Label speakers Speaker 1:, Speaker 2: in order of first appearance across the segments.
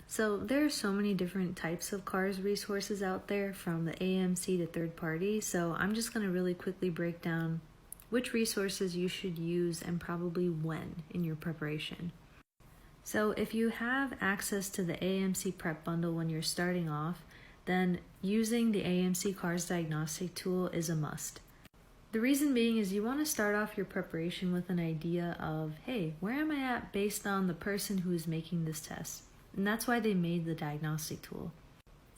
Speaker 1: So there are so many different types of CARS resources out there, from the AMC to third party. So I'm just going to really quickly break down which resources you should use and probably when in your preparation. So if you have access to the AMC prep bundle when you're starting off, then using the AMC CARS diagnostic tool is a must. The reason being is you want to start off your preparation with an idea of, hey, where am I at based on the person who is making this test? And that's why they made the diagnostic tool.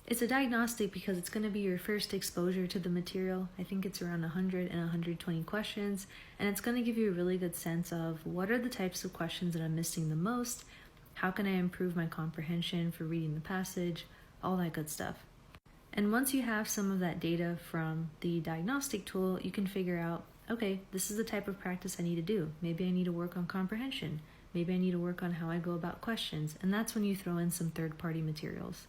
Speaker 1: It's a diagnostic because it's going to be your first exposure to the material. I think it's around 100 and 120 questions, and it's going to give you a really good sense of what are the types of questions that I'm missing the most, how can I improve my comprehension for reading the passage, all that good stuff. And once you have some of that data from the diagnostic tool, you can figure out, okay, this is the type of practice I need to do. Maybe I need to work on comprehension. Maybe I need to work on how I go about questions. And that's when you throw in some third-party materials.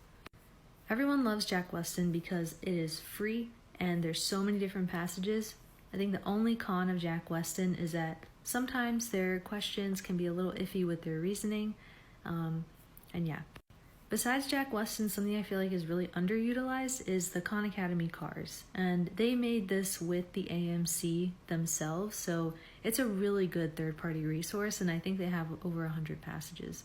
Speaker 1: Everyone loves Jack Weston because it is free and there's so many different passages. I think the only con of Jack Weston is that sometimes their questions can be a little iffy with their reasoning. And yeah. Besides Jack Weston, something I feel like is really underutilized is the Khan Academy CARS. And they made this with the AMC themselves, so it's a really good third-party resource, and I think they have over 100 passages.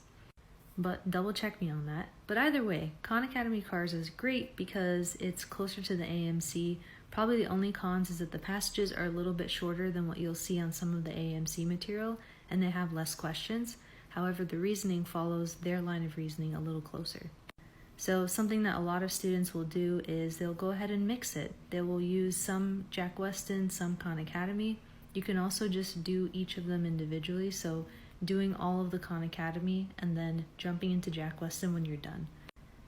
Speaker 1: But double check me on that. But either way, Khan Academy CARS is great because it's closer to the AMC. Probably the only cons is that the passages are a little bit shorter than what you'll see on some of the AMC material, and they have less questions. However, the reasoning follows their line of reasoning a little closer. So something that a lot of students will do is they'll go ahead and mix it. They will use some Jack Weston, some Khan Academy. You can also just do each of them individually, so doing all of the Khan Academy and then jumping into Jack Weston when you're done.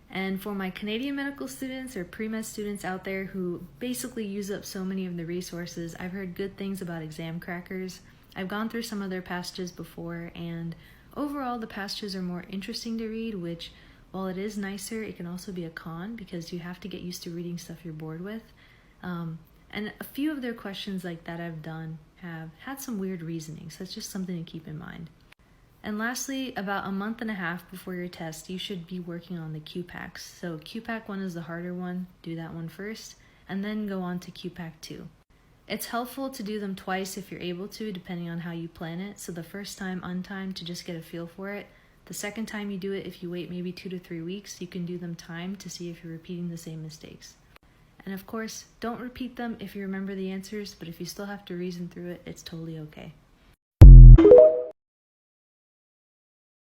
Speaker 1: And for my Canadian medical students or pre-med students out there who basically use up so many of the resources, I've heard good things about Exam Crackers. I've gone through some of their passages before, and overall, the passages are more interesting to read, which, while it is nicer, it can also be a con because you have to get used to reading stuff you're bored with. And a few of their questions like that I've done have had some weird reasoning, so it's just something to keep in mind. And lastly, about a month and a half before your test, you should be working on the QPACs. So QPAC 1 is the harder one, do that one first, and then go on to QPAC 2. It's helpful to do them twice if you're able to, depending on how you plan it. So the first time untimed to just get a feel for it. The second time you do it, if you wait maybe 2 to 3 weeks, you can do them timed to see if you're repeating the same mistakes. And of course, don't repeat them if you remember the answers, but if you still have to reason through it, it's totally okay.